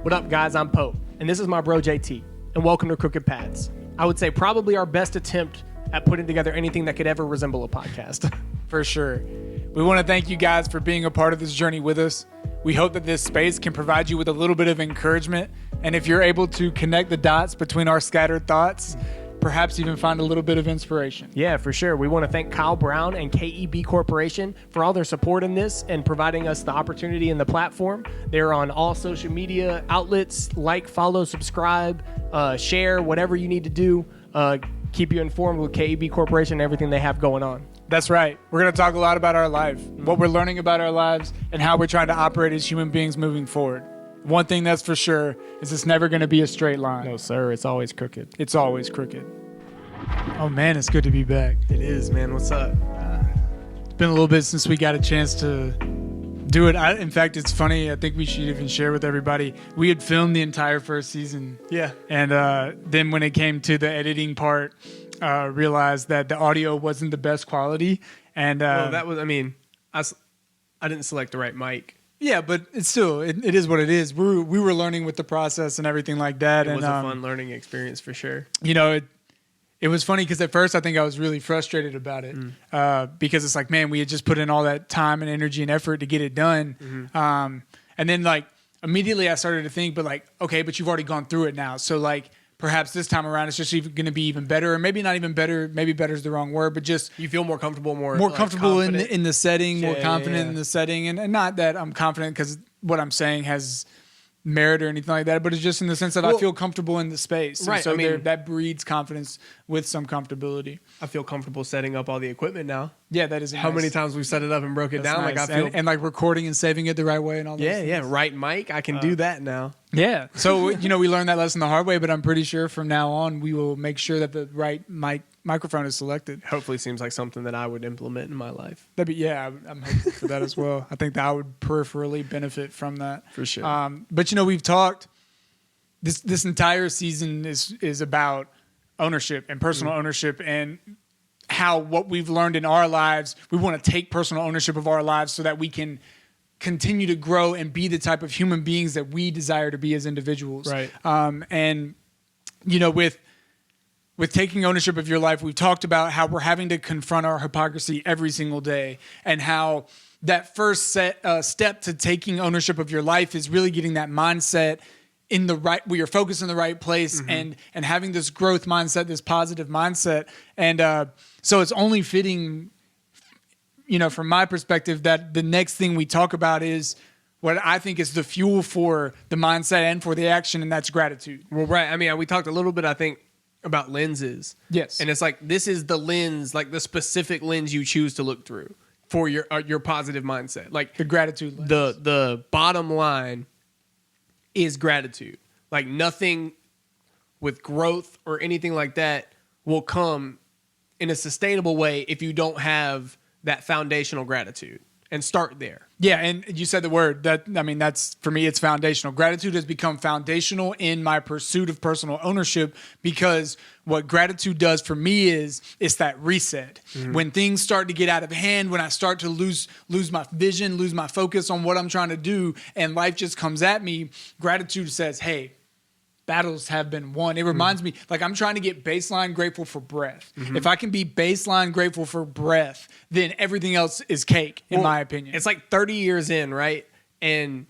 What up, guys? I'm Pope, and this is my bro JT, and welcome to Crooked Paths. I would say probably our best attempt at putting together anything that could ever resemble a podcast. For sure. We want to thank you guys for being a part of this journey with us. We hope that this space can provide you with a little bit of encouragement, and if you're able to connect the dots between our scattered thoughts, perhaps even find a little bit of inspiration. Yeah, for sure. We want to thank Kyle Brown and KEB Corporation for all their support in this and providing us the opportunity and the platform. They're on all social media outlets. Like, follow, subscribe, share, whatever you need to do. Keep you informed with KEB Corporation and everything they have going on. That's right. We're going to talk a lot about our life, what we're learning about our lives, and how we're trying to operate as human beings moving forward. One thing that's for sure is it's never going to be a straight line. No, sir. It's always crooked. It's always crooked. Oh, man, it's good to be back. It is, man. What's up? It's been a little bit since we got a chance to do it. In fact, it's funny. I think we should even share with everybody. We had filmed the entire first season. Yeah. And then when it came to the editing part, realized that the audio wasn't the best quality. And well, that was, I didn't select the right mic. Yeah, but it's still, it is what it is. We were learning with the process and everything like that. It was a fun learning experience for sure. You know, it was funny because at first I think I was really frustrated about it because it's like, man, we had just put in all that time and energy and effort to get it done. Mm-hmm. And then like immediately I started to think, but like, okay, but you've already gone through it now. So like perhaps this time around it's just going to be even better, or maybe not even better. Maybe better is the wrong word, but just you feel more comfortable, more like, comfortable in the setting, more confident in the setting. And not that I'm confident because what I'm saying has merit or anything like that, but it's just in the sense that I feel comfortable in the space. Right. And so that breeds confidence with some comfortability. I feel comfortable setting up all the equipment now. Yeah, that is how many times we've set it up and broke it down. Nice. Like I feel and like recording and saving it the right way and all that. Yeah. Right mic. I can do that now. Yeah. So, we learned that lesson the hard way, but I'm pretty sure from now on we will make sure that the right microphone is selected. Hopefully seems like something that I would implement in my life. I'm hopeful for that as well. I think that I would peripherally benefit from that. For sure. But we've talked, this entire season is about ownership and personal ownership, and how what we've learned in our lives, we want to take personal ownership of our lives so that we can continue to grow and be the type of human beings that we desire to be as individuals. Right. And with taking ownership of your life, we've talked about how we're having to confront our hypocrisy every single day, and how that first step to taking ownership of your life is really getting that mindset in the right, where you're focused in the right place, and having this growth mindset, this positive mindset. And so it's only fitting, from my perspective, that the next thing we talk about is what I think is the fuel for the mindset and for the action, and that's gratitude. Well, right. I mean, we talked a little bit, I think, about lenses. Yes. And it's like, this is the lens, like the specific lens you choose to look through for your positive mindset. Like the gratitude lens. The bottom line is gratitude. Like nothing with growth or anything like that will come in a sustainable way if you don't have that foundational gratitude, and start there. Yeah, and you said the word. That's for me, it's foundational. Gratitude has become foundational in my pursuit of personal ownership, because what gratitude does for me is it's that reset. When things start to get out of hand, when I start to lose my vision, lose my focus on what I'm trying to do, and life just comes at me, gratitude says, hey, battles have been won. It reminds me, like, I'm trying to get baseline grateful for breath. If I can be baseline grateful for breath, then everything else is cake, in my opinion. It's like 30 years in, right? And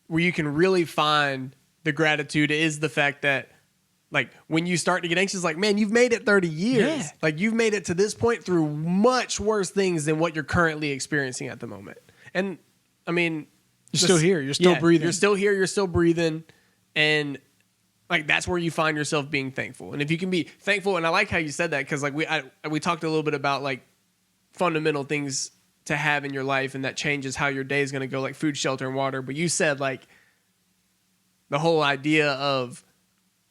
where you can really find the gratitude is the fact that, like, when you start to get anxious, like, man, you've made it 30 years. Yeah. Like, you've made it to this point through much worse things than what you're currently experiencing at the moment. And, I mean... You're still here. You're still breathing. You're still here. You're still breathing. And... like, that's where you find yourself being thankful. And if you can be thankful, and I like how you said that, because like we talked a little bit about like fundamental things to have in your life, and that changes how your day is going to go, like food, shelter, and water. But you said like the whole idea of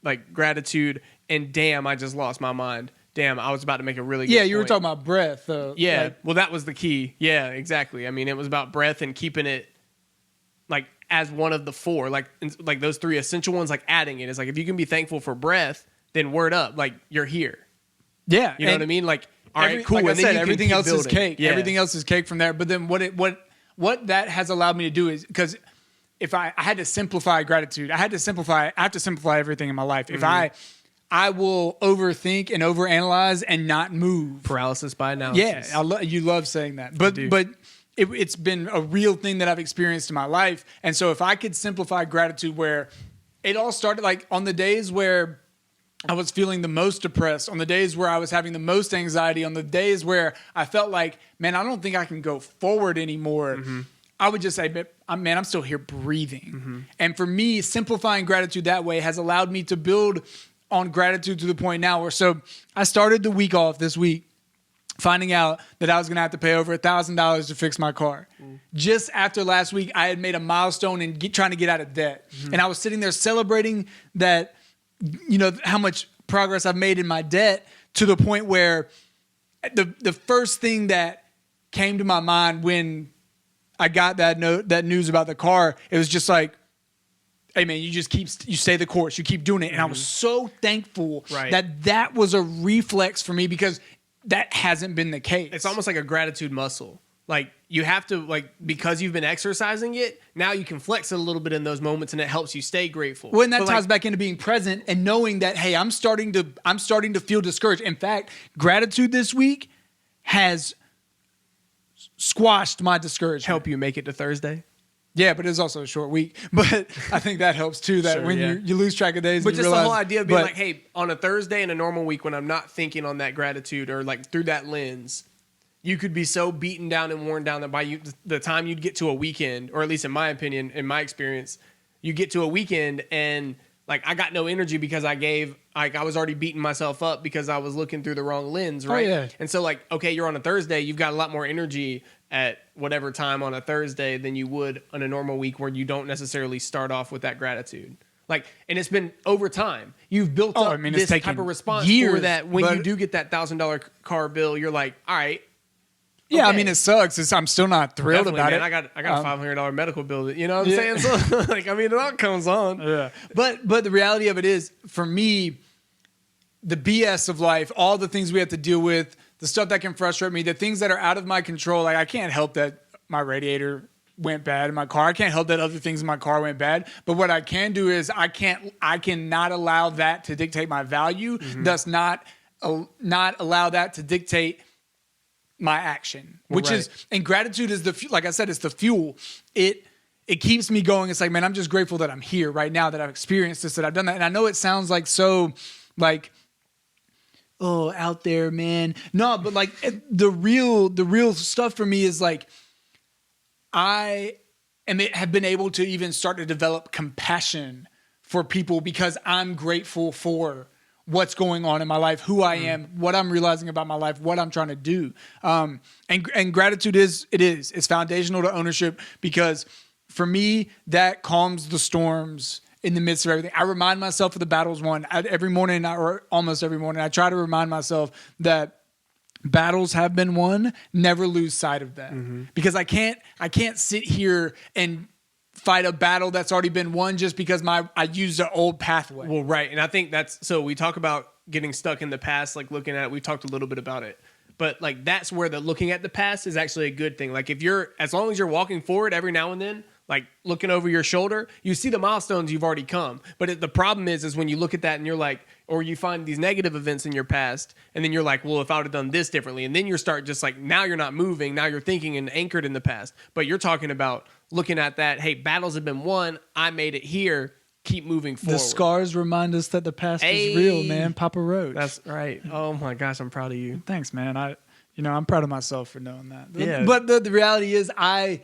like gratitude and damn, I just lost my mind. Damn, I was about to make a really good point. You were talking about breath. Yeah, well, that was the key. Yeah, exactly. I mean, it was about breath and keeping it like as one of the four, like those three essential ones, like adding it. It's like, if you can be thankful for breath, then word up, like you're here. Yeah. You know what I mean? Like, all right, cool. Like I and then said, everything else is cake. Yeah. Everything else is cake from there. But then what that has allowed me to do is, because if I had to simplify gratitude, I have to simplify everything in my life. If I will overthink and overanalyze and not move. Paralysis by analysis. Yeah, you love saying that. But it's been a real thing that I've experienced in my life. And so if I could simplify gratitude, where it all started, like on the days where I was feeling the most depressed, on the days where I was having the most anxiety, on the days where I felt like, man, I don't think I can go forward anymore. I would just say, man, I'm still here breathing. And for me, simplifying gratitude that way has allowed me to build on gratitude to the point now where, so I started the week off this week finding out that I was going to have to pay over $1,000 to fix my car. Just after last week, I had made a milestone in trying to get out of debt. And I was sitting there celebrating that, how much progress I've made in my debt, to the point where the first thing that came to my mind when I got that news about the car, it was just like, hey man, you stay the course, you keep doing it. And I was so thankful that was a reflex for me, because that hasn't been the case. It's almost like a gratitude muscle. Like you have to, because you've been exercising it, now you can flex it a little bit in those moments, and it helps you stay grateful. Well, and that ties back into being present and knowing that, hey, I'm starting to feel discouraged. In fact, gratitude this week has squashed my discouragement. Help you make it to Thursday. Yeah, but it's also a short week. But I think that helps too, that you lose track of days. But just the whole idea of being like, hey, on a Thursday in a normal week when I'm not thinking on that gratitude or like through that lens, you could be so beaten down and worn down that by the time you'd get to a weekend, or at least in my opinion, in my experience, you get to a weekend and like I got no energy because I was already beating myself up because I was looking through the wrong lens, right? Oh, yeah. And so like, okay, you're on a Thursday, you've got a lot more energy at whatever time on a Thursday than you would on a normal week where you don't necessarily start off with that gratitude. Like, and it's been over time. You've built up this type of response for that. When you do get that $1,000 car bill, you're like, all right. Yeah, okay. I mean, it sucks. I'm still not thrilled about it. I got a $500 medical bill. You know what I'm saying? So, it all comes on. Yeah. But the reality of it is, for me, the BS of life, all the things we have to deal with, the stuff that can frustrate me, the things that are out of my control. Like I can't help that my radiator went bad in my car. I can't help that other things in my car went bad. But what I can do is I cannot allow that to dictate my value. Thus not allow that to dictate my action, which is, and gratitude is like I said, it's the fuel. It keeps me going. It's like, man, I'm just grateful that I'm here right now, that I've experienced this, that I've done that. And I know it sounds like so like, oh, out there, man. No, but like the real stuff for me is like, I have been able to even start to develop compassion for people because I'm grateful for what's going on in my life, who I am, what I'm realizing about my life, what I'm trying to do. And gratitude it's foundational to ownership, because for me, that calms the storms in the midst of everything. I remind myself of the battles won every morning, or almost every morning. I try to remind myself that battles have been won. Never lose sight of that, because I can't sit here and fight a battle that's already been won just because I used an old pathway. Well, right. And I think so we talk about getting stuck in the past, like looking at it, we talked a little bit about it, but like that's where the looking at the past is actually a good thing. Like as long as you're walking forward every now and then, like looking over your shoulder, you see the milestones you've already come. But the problem is when you look at that and you're like, or you find these negative events in your past, and then you're like, well, if I would have done this differently, and then you start just like, now you're not moving, now you're thinking and anchored in the past. But you're talking about looking at that, hey, battles have been won, I made it here, keep moving forward. The scars remind us that the past is real, man. Papa Roach. That's right. Oh my gosh, I'm proud of you. Thanks, man. I'm proud of myself for knowing that. Yeah. But the reality is I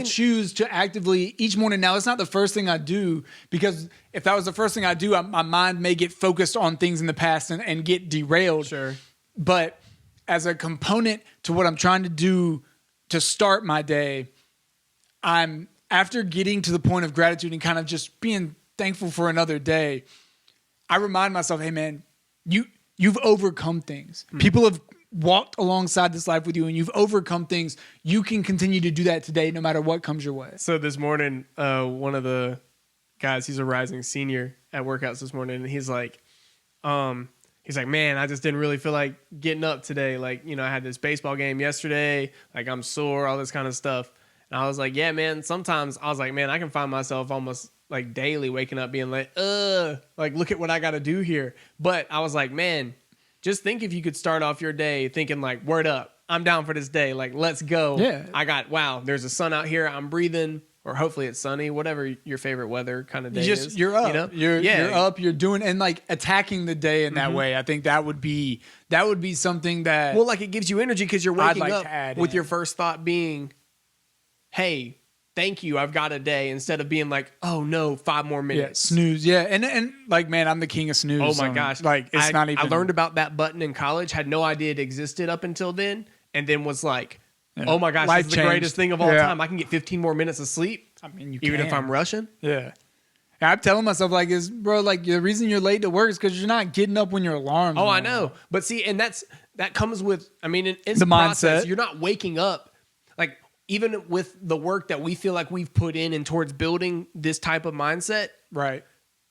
choose to actively each morning. Now, it's not the first thing I do, because if that was the first thing I do, my mind may get focused on things in the past and get derailed. Sure. But as a component to what I'm trying to do to start my day, after getting to the point of gratitude and kind of just being thankful for another day, I remind myself, hey, man, you've overcome things. People have walked alongside this life with you, and you've overcome things. You can continue to do that today, no matter what comes your way. So this morning, one of the guys, he's a rising senior at workouts this morning, and he's like, man, I just didn't really feel like getting up today. Like, I had this baseball game yesterday. Like, I'm sore, all this kind of stuff. And I was like, yeah, man, sometimes I was like, man, I can find myself almost like daily waking up being like, look at what I got to do here. But I was like, man, just think if you could start off your day thinking like, word up, I'm down for this day. Like, let's go. Yeah. Wow, there's a sun out here. I'm breathing. Or hopefully it's sunny, whatever your favorite weather kind of day is. You're up. You know? You're up. You're doing and like attacking the day in that way. I think that would be something that well, like it gives you energy because you're waking like up with your first thought being, "Hey, thank you, I've got a day," instead of being like, "Oh no, 5 more minutes." Yeah, snooze. Yeah, and like man, I'm the king of snooze. Oh my gosh, like it's not even. I learned about that button in college. Had no idea it existed up until then, and then was like, "Oh my gosh, Life this is the greatest thing of all time. I can get 15 more minutes of sleep." I mean, even if I'm rushing. Yeah. And I'm telling myself like, like the reason you're late to work is because you're not getting up when your alarm. Oh, I know. But see, and that comes with, I mean, it's the process. mindset. You're not waking up. Like even with the work that we feel like we've put in towards building this type of mindset, right?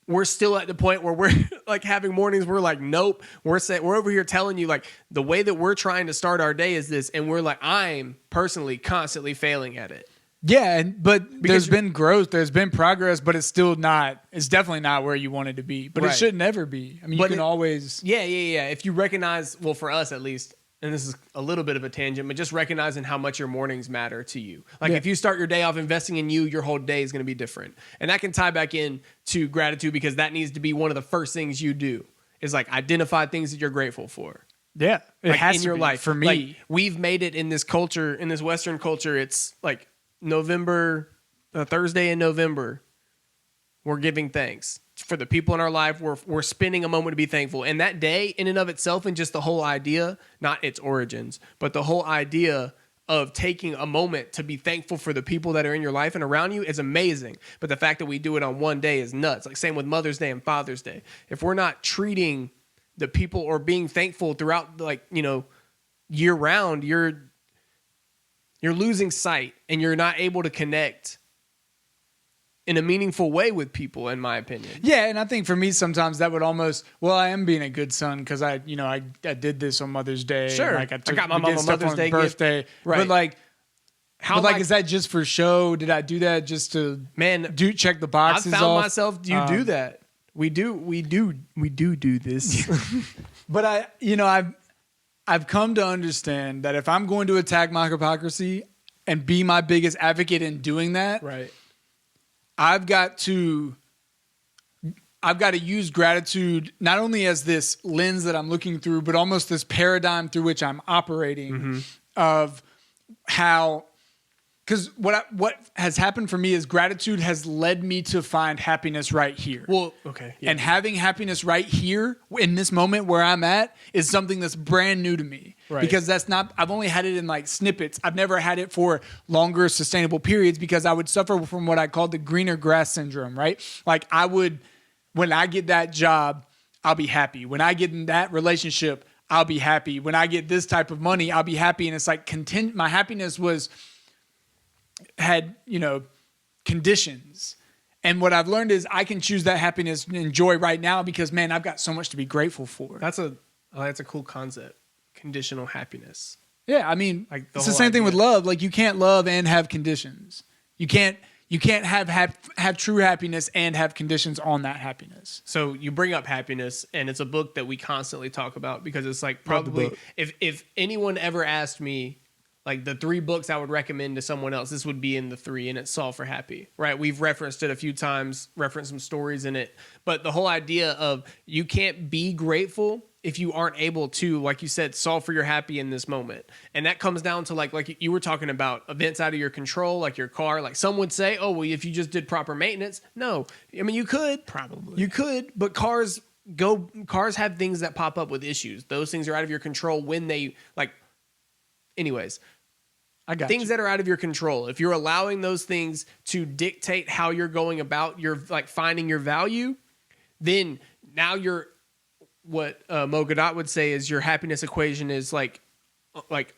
We're still at the point where we're like having mornings. We're like, nope. We're over here telling you like the way that we're trying to start our day is this, and we're like, I'm personally constantly failing at it. Yeah, but there's been growth, there's been progress, but it's still not. It's definitely not where you want it to be. But it should never be. I mean, you can always. Yeah. If you recognize, well, for us at least, and this is a little bit of a tangent, but just recognizing how much your mornings matter to you. Like if you start your day off investing in you, your whole day is going to be different, and that can tie back in to gratitude because that needs to be one of the first things you do. Is like identify things that you're grateful for. Yeah, it has in your life. For me, like, we've made it in this culture, in this Western culture. It's like November, Thursday in November, we're giving thanks for the people in our life. We're spending a moment to be thankful. And that day in and of itself, and just the whole idea, not its origins, but the whole idea of taking a moment to be thankful for the people that are in your life and around you is amazing. But the fact that we do it on one day is nuts. Like same with Mother's Day and Father's Day. If we're not treating the people or being thankful throughout, like, you know, year round, you're losing sight and you're not able to connect in a meaningful way with people, in my opinion. Yeah, and I think for me sometimes that would almost, well, I am being a good son because I did this on Mother's Day. Sure, like I got my mom on Mother's Day birthday. Right. But like, is that just for show? Did I do that just to check the boxes? I found myself. You do that. We do this. But I've come to understand that if I'm going to attack my hypocrisy and be my biggest advocate in doing that, right, I've got to use gratitude not only as this lens that I'm looking through, but almost this paradigm through which I'm operating of how. Because what has happened for me is gratitude has led me to find happiness right here. Well, okay. Yeah. And having happiness right here in this moment where I'm at is something that's brand new to me. Right. Because I've only had it in like snippets. I've never had it for longer sustainable periods because I would suffer from what I call the greener grass syndrome, right? Like when I get that job, I'll be happy. When I get in that relationship, I'll be happy. When I get this type of money, I'll be happy. And it's like my happiness had conditions, and what I've learned is I can choose that happiness and joy right now because man, I've got so much to be grateful for. That's a cool concept. Conditional happiness. Yeah, I mean, like it's the same thing with love. Like you can't love and have conditions. You can't have true happiness and have conditions on that happiness. So you bring up happiness, and it's a book that we constantly talk about because it's like probably if anyone ever asked me like the 3 books I would recommend to someone else, this would be in the 3, and it's Solve for Happy, right? We've referenced it a few times, referenced some stories in it, but the whole idea of you can't be grateful if you aren't able to, like you said, solve for your happy in this moment. And that comes down to like you were talking about events out of your control, like your car. Like some would say, oh, well, if you just did proper maintenance. No, I mean, you could. Probably. You could, but cars have things that pop up with issues. Those things are out of your control when they like. Anyways, I got things that are out of your control. If you're allowing those things to dictate how you're going about your like finding your value, then now you're what Mo Gadot would say is your happiness equation is like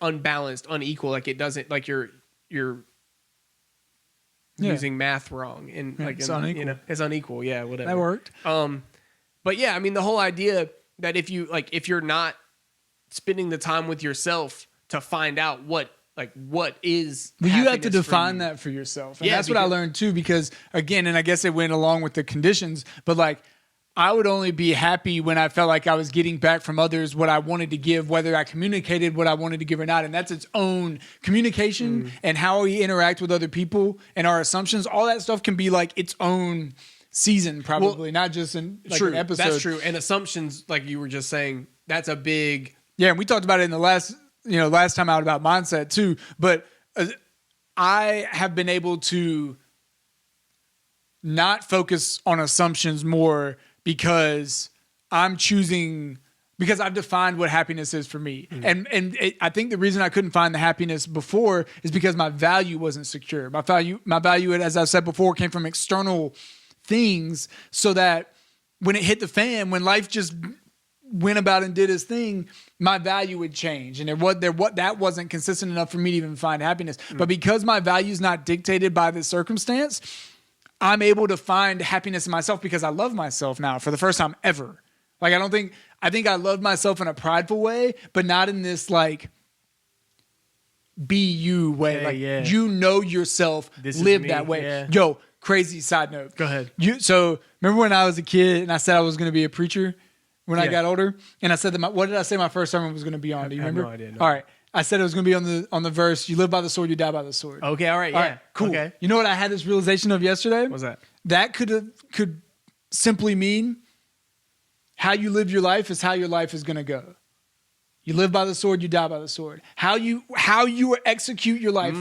unbalanced, unequal. Like it doesn't like you're using math wrong and like it's unequal. It's unequal. Yeah, whatever. That worked. But yeah, I mean the whole idea that if you're not spending the time with yourself to find out what what is Well, you have to happiness for define you? that for yourself. And Yeah, that's what I learned too, because again, and I guess it went along with the conditions, but like I would only be happy when I felt like I was getting back from others what I wanted to give, whether I communicated what I wanted to give or not. And that's its own communication and how we interact with other people and our assumptions. All that stuff can be like its own season, probably, not just in like True, an episode. that's true. And assumptions, like you were just saying, that's a big. Yeah, and we talked about it in the last time out about mindset too. But I have been able to not focus on assumptions more because I've defined what happiness is for me. And I think the reason I couldn't find the happiness before is because my value wasn't secure. My value, as I said before, came from external things, so that when it hit the fan, when life just went about and did his thing, my value would change. And that wasn't consistent enough for me to even find happiness. But because my value is not dictated by the circumstance, I'm able to find happiness in myself because I love myself now for the first time ever. Like, I think I love myself in a prideful way, but not in this like be you way. You know yourself, live that way. Yeah. Yo, crazy side note. Go ahead. So remember when I was a kid and I said I was going to be a preacher when I got older? And I said that what did I say my first sermon was going to be on? Do you remember? No idea. No. All right. I said it was going to be on the verse, you live by the sword, you die by the sword. Okay, all right, yeah. All right, cool. Okay. You know what I had this realization of yesterday? What's that? That could simply mean how you live your life is how your life is going to go. You live by the sword, you die by the sword. How you execute your life,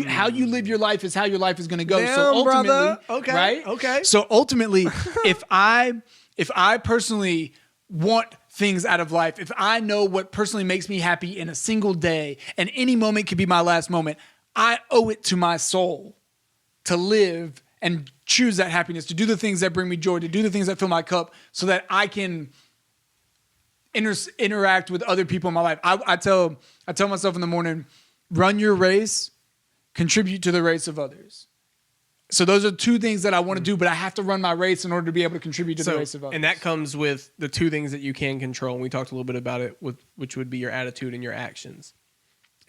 how you live your life is how your life is going to go. Damn, so ultimately, brother. Okay, right? okay. So ultimately, if I personally want things out of life, if I know what personally makes me happy in a single day, and any moment could be my last moment, I owe it to my soul to live and choose that happiness, to do the things that bring me joy, to do the things that fill my cup, so that I can interact with other people in my life. I tell myself in the morning, run your race, contribute to the race of others. So those are two things that I want to do, but I have to run my race in order to be able to contribute to the race of others. And that comes with the two things that you can control. And we talked a little bit about it, which would be your attitude and your actions.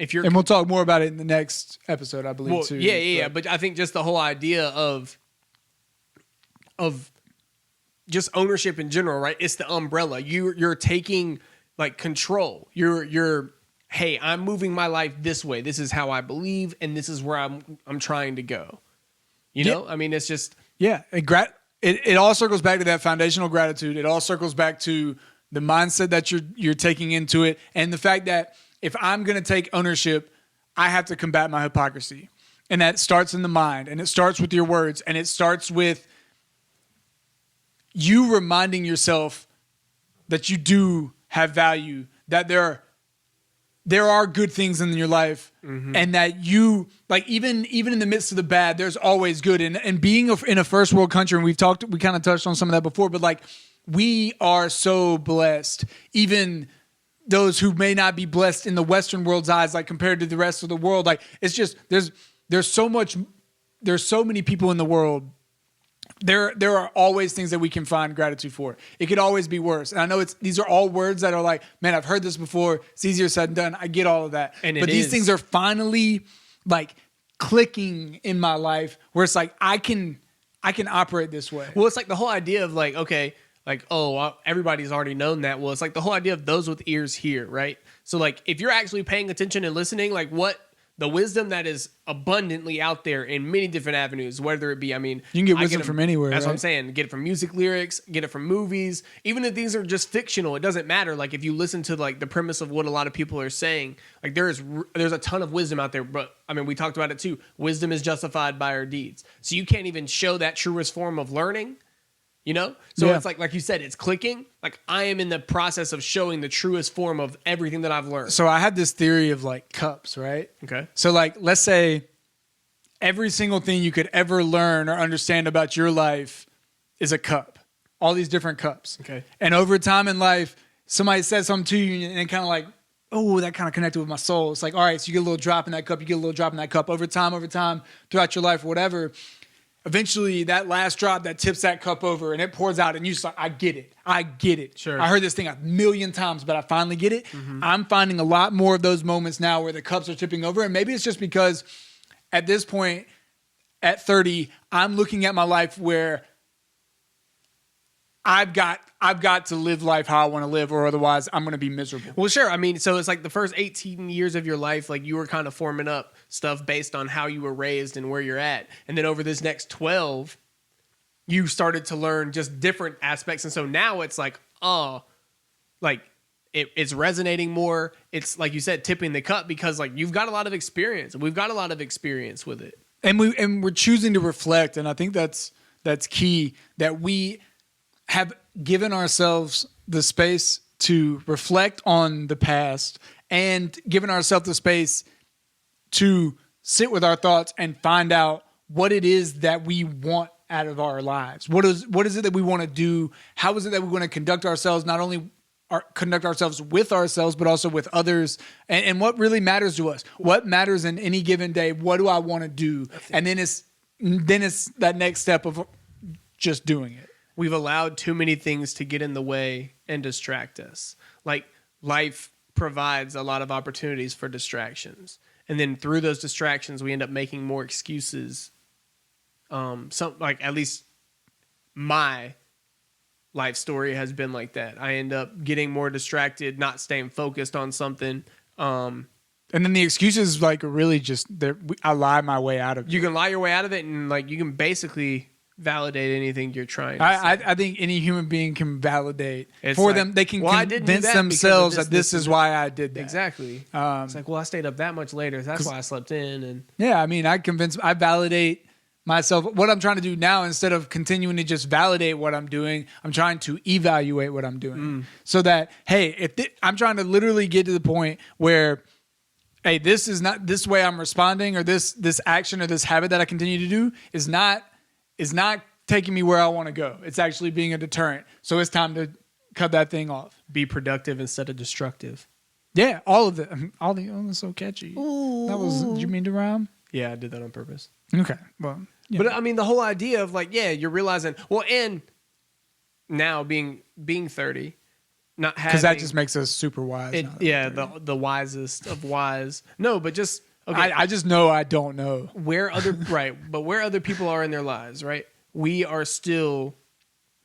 And we'll talk more about it in the next episode, I believe, too. Yeah. But I think just the whole idea of just ownership in general, right? It's the umbrella. You're taking like control. You're hey, I'm moving my life this way. This is how I believe, and this is where I'm trying to go. You know? I mean, it's just it all circles back to that foundational gratitude. It all circles back to the mindset that you're taking into it, and the fact that if I'm going to take ownership, I have to combat my hypocrisy. And that starts in the mind, and it starts with your words, and it starts with you reminding yourself that you do have value, that there are good things in your life, and that you, like, even in the midst of the bad, there's always good. And being in a first world country, and we kind of touched on some of that before, but like, we are so blessed, even those who may not be blessed in the Western world's eyes, like compared to the rest of the world. Like, it's just, there's so many people in the world. There are always things that we can find gratitude for. It could always be worse. And I know these are all words that are like, man, I've heard this before. It's easier said than done. I get all of that. But these things are finally like clicking in my life where it's like, I can operate this way. Well, it's like the whole idea of like, okay, like, everybody's already known that. Well, it's like the whole idea of those with ears hear, right? So like, if you're actually paying attention and listening, like the wisdom that is abundantly out there in many different avenues, whether it be, I mean, you can get wisdom from anywhere. That's right? what I'm saying. Get it from music lyrics, get it from movies. Even if these are just fictional, it doesn't matter. Like if you listen to like the premise of what a lot of people are saying, like there's a ton of wisdom out there. But I mean, we talked about it too. Wisdom is justified by our deeds. So you can't even show that truest form of learning. You know? So it's like you said, it's clicking. Like I am in the process of showing the truest form of everything that I've learned. So I had this theory of like cups, right? Okay. So like, let's say every single thing you could ever learn or understand about your life is a cup. All these different cups. Okay. And over time in life, somebody says something to you and it kind of like, oh, that kind of connected with my soul. It's like, all right, so you get a little drop in that cup, you get a little drop in that cup over time, throughout your life, whatever. eventually that last drop that tips that cup over and it pours out and you just like, I get it. Sure. I heard this thing 1,000,000 times, but I finally get it. I'm finding a lot more of those moments now where the cups are tipping over. And maybe it's just because at this point at 30, I'm looking at my life where I've got to live life how I want to live, or otherwise I'm going to be miserable. Well, sure. I mean, so it's like the first 18 years of your life, like you were kind of forming up stuff based on how you were raised and where you're at. And then over this next 12, you started to learn just different aspects. And so now it's like, it's resonating more. It's like you said, tipping the cup, because like you've got a lot of experience, and we've got a lot of experience with it. And we're choosing to reflect. And I think that's key, that we have given ourselves the space to reflect on the past and given ourselves the space to sit with our thoughts and find out what it is that we want out of our lives. What is it that we want to do? How is it that we want to conduct ourselves, not only conduct ourselves with ourselves, but also with others, and what really matters to us? What matters in any given day? What do I want to do? And then it's that next step of just doing it. We've allowed too many things to get in the way and distract us. Like life provides a lot of opportunities for distractions. And then through those distractions, we end up making more excuses. At least my life story has been like that. I end up getting more distracted, not staying focused on something. And then the excuses like really just, I lie my way out of it. You can lie your way out of it, and like you can basically validate anything you're trying to say. I think any human being can validate them. They can convince themselves that this is why I did that. Exactly. It's like, well, I stayed up that much later. That's why I slept in. And yeah, I mean, I validate myself. What I'm trying to do now, instead of continuing to just validate what I'm doing, I'm trying to evaluate what I'm doing. So that, hey, I'm trying to literally get to the point where, hey, this is not this way I'm responding, or this action or this habit that I continue to do is not taking me where I want to go. It's actually being a deterrent. So it's time to cut that thing off. Be productive instead of destructive. Yeah, all of it. That's so catchy. Ooh. Did you mean to rhyme? Yeah, I did that on purpose. Okay. Well, but I mean, the whole idea of like, yeah, you're realizing, well, and now being 30, not having, because that just makes us super wise. The wisest of wise. No, but just, okay. I just know I don't know where other people are in their lives, right? We are still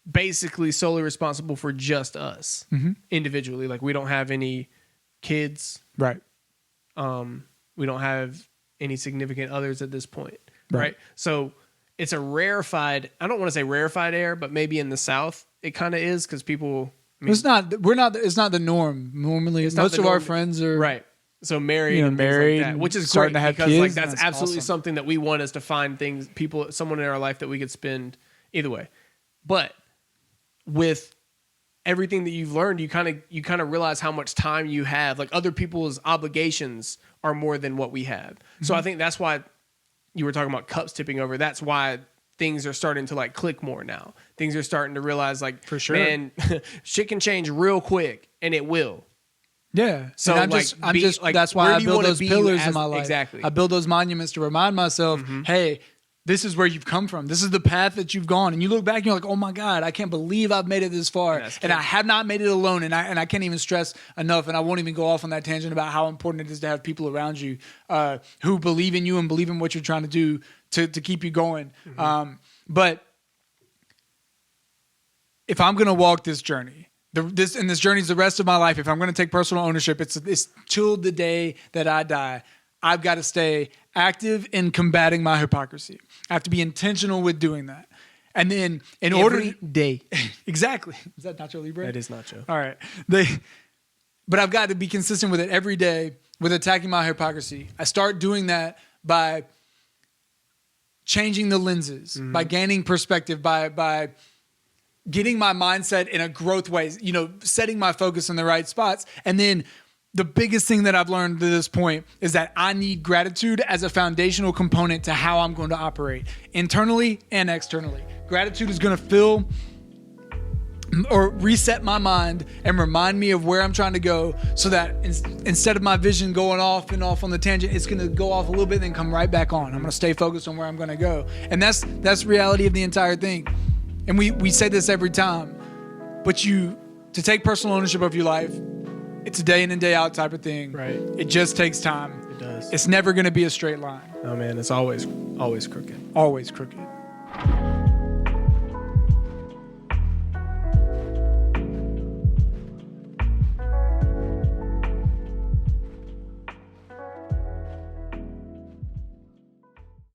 basically solely responsible for just us individually. Like we don't have any kids, right? We don't have any significant others at this point, right? So it's a rarefied. I don't want to say rarefied air, but maybe in the South it kind of is, because people. It's not. It's not the norm. Normally, most of our friends are right. So married, and married, like that, which is starting great, to have because kids, like that's absolutely awesome. Something that we want, is to find someone in our life that we could spend either way. But with everything that you've learned, you kind of realize how much time you have. Like other people's obligations are more than what we have. So I think that's why you were talking about cups tipping over. That's why things are starting to like click more now. Things are starting to realize, like, for sure, man, shit can change real quick, and it will. Yeah. So I'm just that's why I build those pillars in my life. Exactly. I build those monuments to remind myself, hey, this is where you've come from. This is the path that you've gone. And you look back and you're like, oh my God, I can't believe I've made it this far. And I have not made it alone. And I can't even stress enough. And I won't even go off on that tangent about how important it is to have people around you who believe in you and believe in what you're trying to do to keep you going. But if I'm going to walk this journey, this journey is the rest of my life. If I'm going to take personal ownership, it's till the day that I die. I've got to stay active in combating my hypocrisy. I have to be intentional with doing that. And then every day. Exactly. Is that Nacho Libre? That is Nacho. All right. But I've got to be consistent with it every day with attacking my hypocrisy. I start doing that by changing the lenses, by gaining perspective, by getting my mindset in a growth way, setting my focus in the right spots. And then the biggest thing that I've learned to this point is that I need gratitude as a foundational component to how I'm going to operate internally and externally. Gratitude is going to fill or reset my mind and remind me of where I'm trying to go, so that instead of my vision going off and off on the tangent, it's going to go off a little bit and then come right back on. I'm going to stay focused on where I'm going to go. And that's the reality of the entire thing. And we say this every time, but to take personal ownership of your life, it's a day in and day out type of thing. Right. It just takes time. It does. It's never going to be a straight line. Oh man, it's always crooked. Always crooked.